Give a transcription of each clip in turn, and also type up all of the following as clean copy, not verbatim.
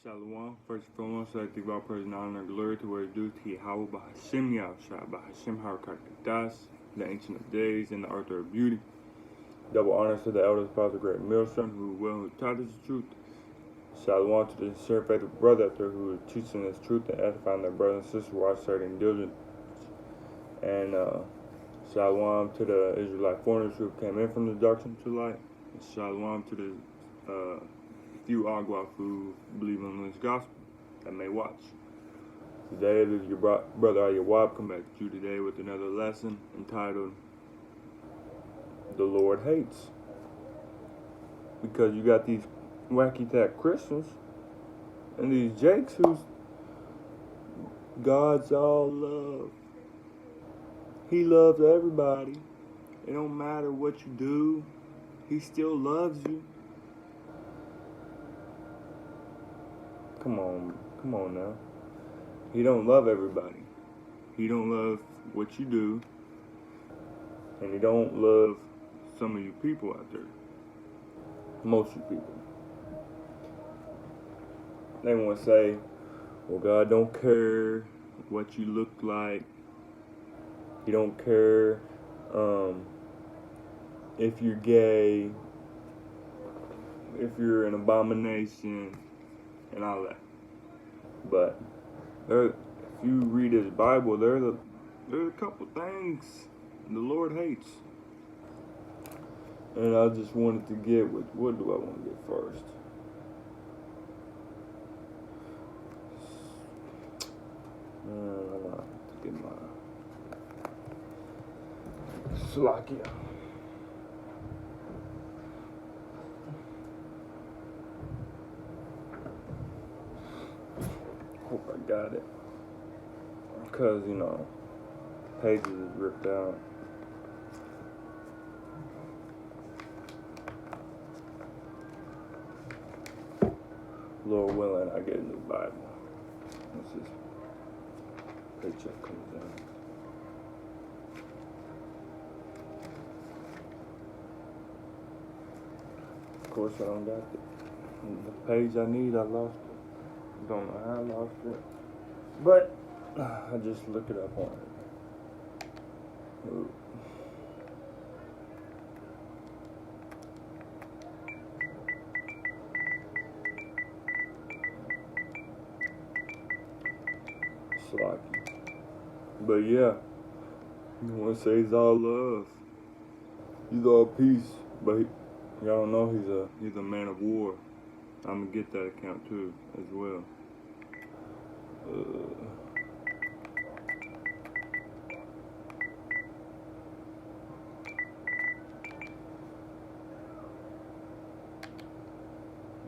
Shalom. First and foremost, I give all praise and honor and glory to where it's due to Yahweh Bahashim Yahushua Bahashim Harakakadas, the Ancient of Days and the Author of Beauty. Double honors to the elders, Father Great Millstone, who taught us the truth. Shalom to the sincere faithful brother out there who is teaching us truth and edifying their brothers and sisters while serving diligent. And shalom to the Israelite foreigners who came in from the darkness to light. And shalom to the few Agua who believe in this gospel that may watch. Today, this is your brother Ayawab come back to you today with another lesson entitled The Lord Hates. Because you got these wacky tack Christians and these Jakes who's God's all love. He loves everybody. It don't matter what you do, he still loves you. Come on now. He don't love everybody. He don't love what you do. And he don't love some of you people out there. Most of you people. They want to say, well, God don't care what you look like. He don't care if you're gay, if you're an abomination, and all that. But if you read his Bible, there's a couple things the Lord hates. And I just wanted to get with, what do I want to get first? I'm gonna get my Slakia. Hope I got it. Because, pages is ripped out. Lord willing, I get a new Bible. This is paycheck comes down. Of course, I don't got the page I need. I lost it. Don't know how I lost it, but I just look it up on it. Ooh. Slocky. But yeah, you want to say he's all love, he's all peace, but y'all don't know he's a man of war. I'm gonna get that account too, as well.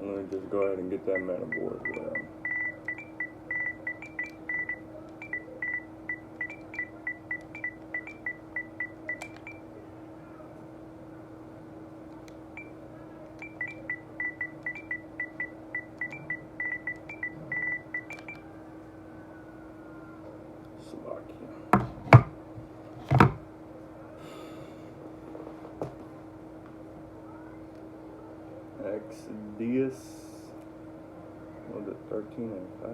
Let me just go ahead and get that man of war as well. Exodus, was it 13 and 5?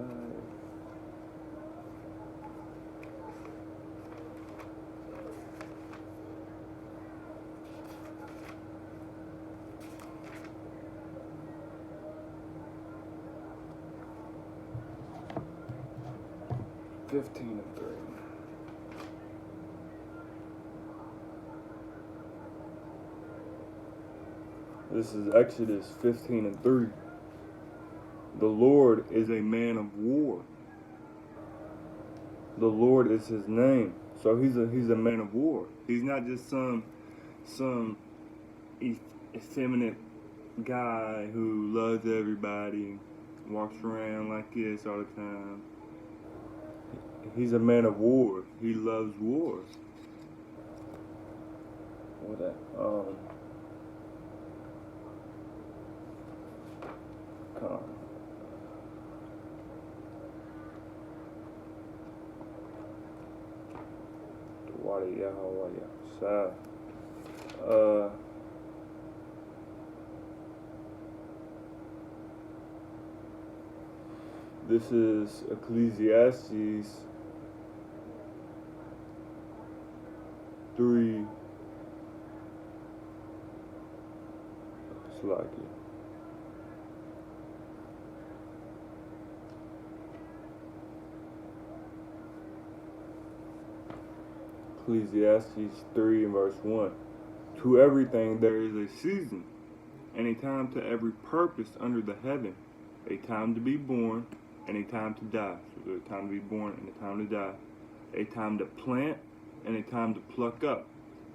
$15 and 3. This is Exodus 15 and 3. The Lord is a man of war. The Lord is his name. So he's a man of war. He's not just some effeminate guy who loves everybody, walks around like this all the time. He's a man of war. He loves war. What that? This is Ecclesiastes 3. It's like it. Ecclesiastes 3 and verse 1. To everything there is a season, and a time to every purpose under the heaven, a time to be born, and a time to die. So there's a time to be born and a time to die. A time to plant and a time to pluck up.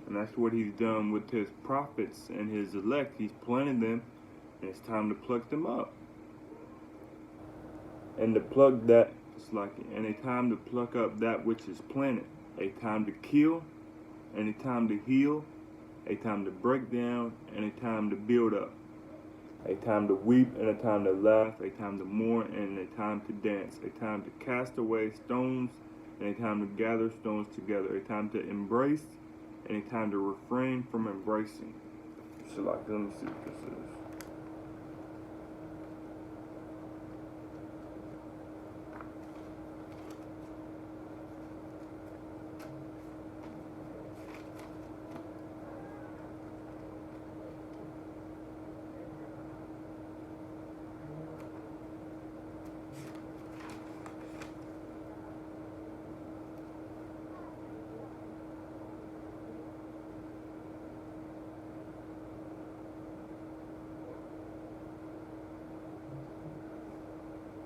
And that's what he's done with his prophets and his elect. He's planted them, and it's time to pluck them up. And to pluck that, it's like, and a time to pluck up that which is planted. A time to kill, and a time to heal, a time to break down, and a time to build up. A time to weep, and a time to laugh, a time to mourn, and a time to dance. A time to cast away stones, and a time to gather stones together. A time to embrace, and a time to refrain from embracing. So like, let me see what this is.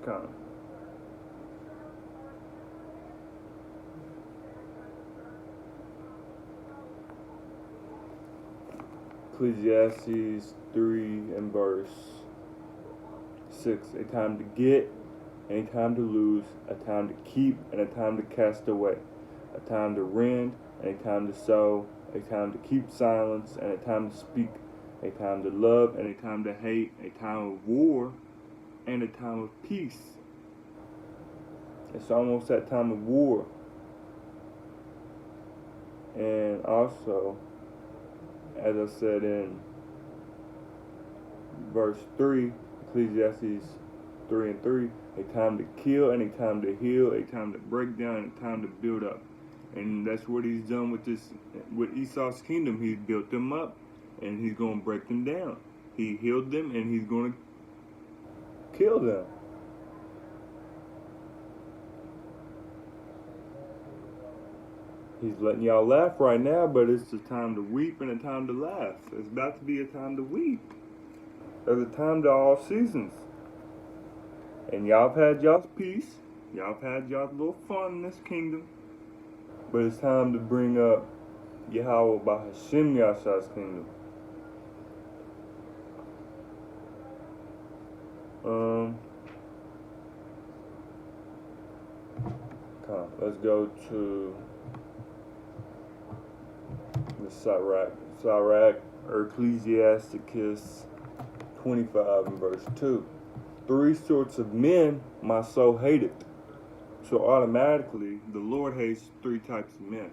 Kind of. Ecclesiastes 3 and verse 6. A time to get, and a time to lose, a time to keep, and a time to cast away, a time to rend, and a time to sow, a time to keep silence, and a time to speak, a time to love, and a time to hate, a time of war, and a time of peace. It's almost that time of war. And also, as I said in verse 3, Ecclesiastes 3 and 3, a time to kill, and a time to heal, a time to break down, and a time to build up. And that's what he's done with Esau's kingdom. He's built them up, and he's going to break them down. He healed them, and he's going to kill them. He's letting y'all laugh right now, but it's a time to weep and a time to laugh. It's about to be a time to weep. There's a time to all seasons. And y'all have had y'all's peace. Y'all have had y'all's little fun in this kingdom. But it's time to bring up Yahweh by Hashem Yahshua's kingdom. Let's go to the Sirach, or Ecclesiasticus 25 and verse 2. 3 sorts of men my soul hateth. So automatically, the Lord hates 3 types of men.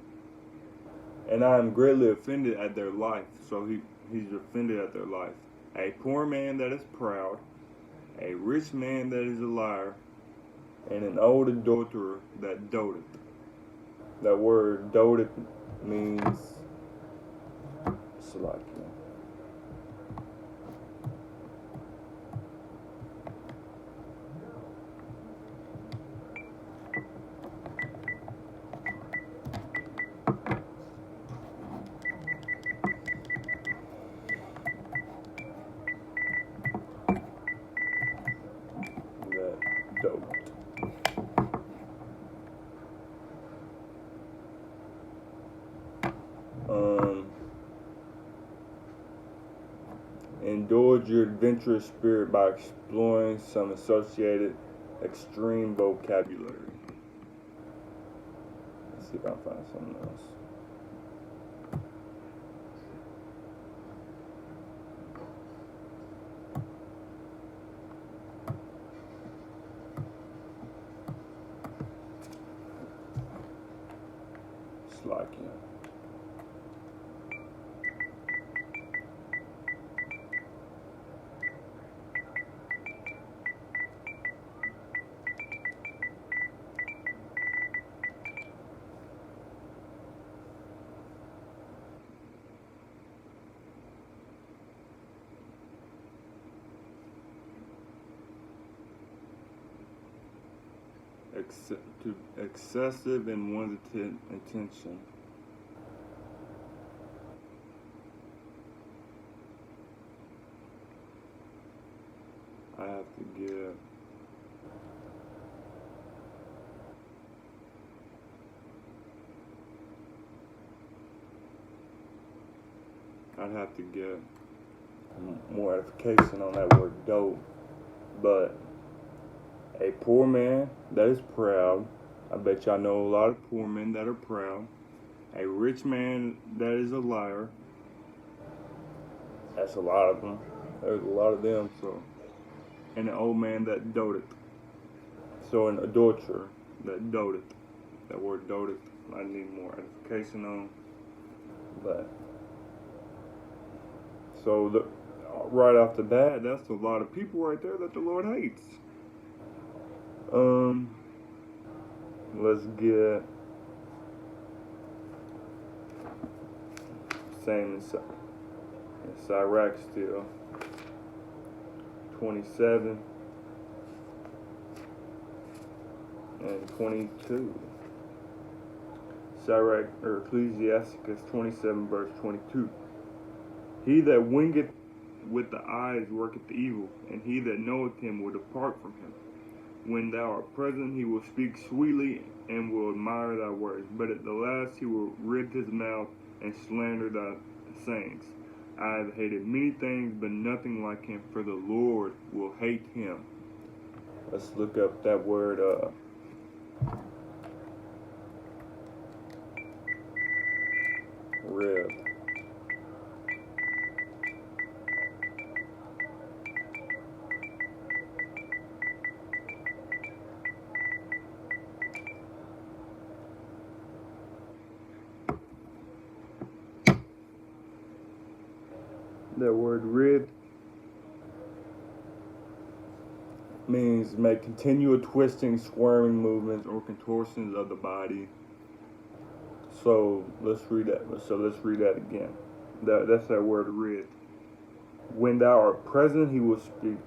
And I am greatly offended at their life. So he's offended at their life. A poor man that is proud, a rich man that is a liar, and an old adulterer that doteth. That word doteth means Salakia. That dote. Indulge your adventurous spirit by exploring some associated extreme vocabulary. Let's see if I can find something else. Slakia. excessive in one's attention. I have to give. I'd have to give more edification on that word dope. But a poor man that is proud, I bet y'all know a lot of poor men that are proud. A rich man that is a liar, that's a lot of them. There's a lot of them, so. And an old man that doteth. So an adulterer that doteth. That word doteth, I need more edification on. But so right off the bat, that's a lot of people right there that the Lord hates. Let's get same in Sirach still. 27 and 22. Sirach or Ecclesiasticus 27 verse 22. He that wingeth with the eyes worketh evil, and he that knoweth him will depart from him. When thou art present, he will speak sweetly and will admire thy words, but at the last he will rid his mouth and slander thy sayings. I have hated many things, but nothing like him, for the Lord will hate him. Let's look up that word, rib. That word rid means make continual twisting, squirming movements, or contortions of the body. So let's read that. So let's read that again. That's that word rid. When thou art present, he will speak.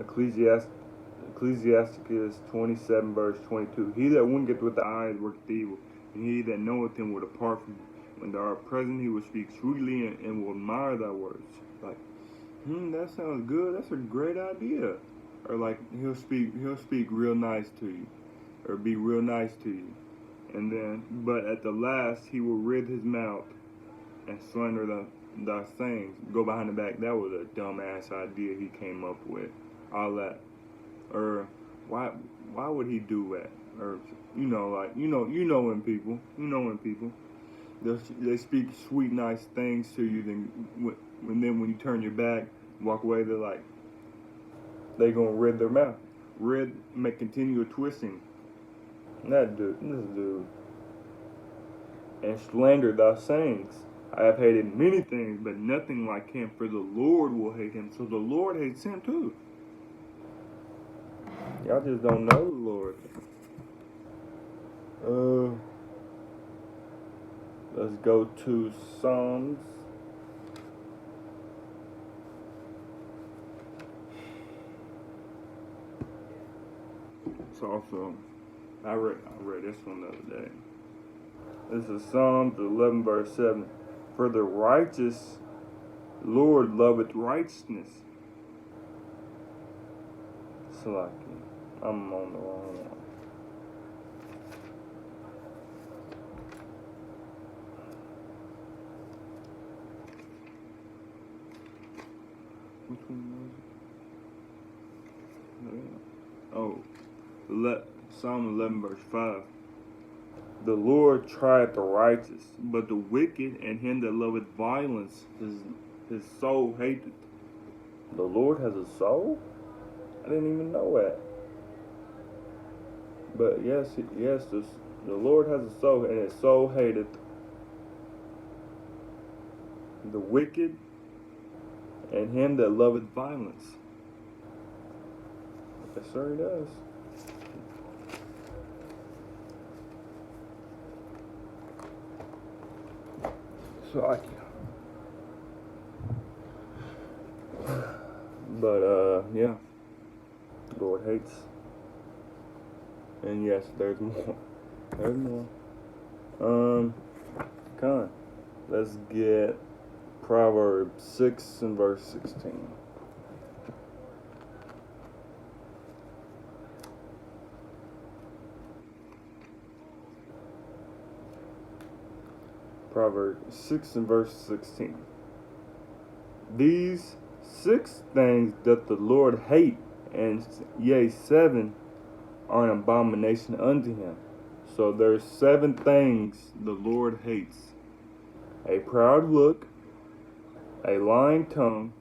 Ecclesiasticus 27 verse 22. He that winketh with the eyes worketh evil, and he that knoweth him will depart from him. When thou art present, he will speak sweetly and will admire thy words. Like, that sounds good. That's a great idea. Or like he'll speak real nice to you, or be real nice to you. And then, but at the last, he will rid his mouth and slander thy sayings. Go behind the back. That was a dumbass idea he came up with. All that. Or why would he do that? Or when people. They speak sweet, nice things to you. Then when you turn your back, walk away, they gonna rid their mouth. Make continual twisting. This dude. And slander thy sayings. I have hated many things, but nothing like him, for the Lord will hate him. So the Lord hates him too. Y'all just don't know the Lord. Let's go to Psalms. It's also, I read this one the other day. This is Psalms 11 verse 7. For the righteous Lord loveth righteousness. Salaki. I'm on the wrong one. Which one was it? Oh, Psalm 11 verse 5. The Lord trieth the righteous, but the wicked and him that loveth violence, his soul hateth. The Lord has a soul? I didn't even know that. But yes, the Lord has a soul, and his soul hateth the wicked and him that loveth violence. Yes, sir, he does. So yeah, Lord hates And yes, there's more. There's more. Come on. Let's get Proverbs 6 and verse 16. Proverbs 6 and verse 16. These 6 things doth the Lord hate, and yea, 7 are an abomination unto him. So there's 7 things the Lord hates: a proud look, a lying tongue,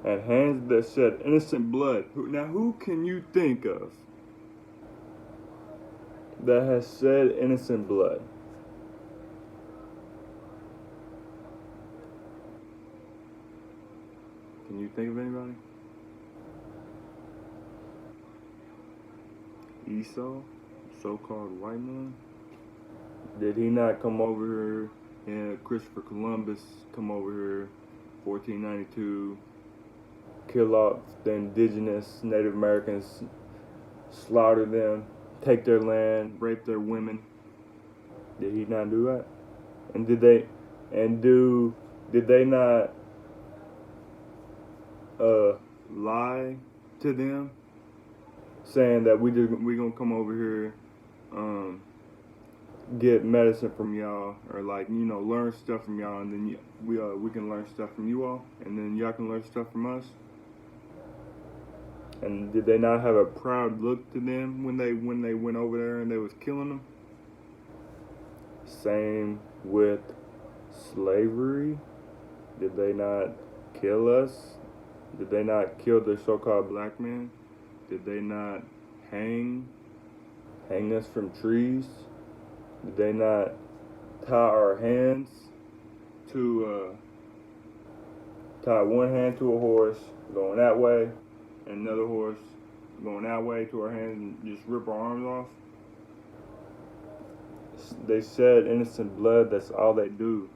and hands that shed innocent blood. Now, who can you think of that has shed innocent blood? Can you think of anybody? Esau, so-called white man. Did he not come over here? And Christopher Columbus come over here, 1492, kill off the indigenous Native Americans, slaughter them, take their land, rape their women. Did he not do that? And did they not lie to them, saying that we gonna come over here, get medicine from y'all, or learn stuff from y'all, and then we can learn stuff from you all, and then y'all can learn stuff from us? And did they not have a proud look to them when they went over there and they was killing them? Same with slavery. Did they not kill us? Did they not kill the so-called black man? Did they not hang us from trees? Did they not tie our hands to tie one hand to a horse going that way, and another horse going that way to our hands, and just rip our arms off? They shed innocent blood. That's all they do.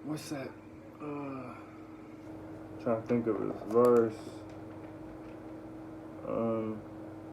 What's that? Trying to think of this verse.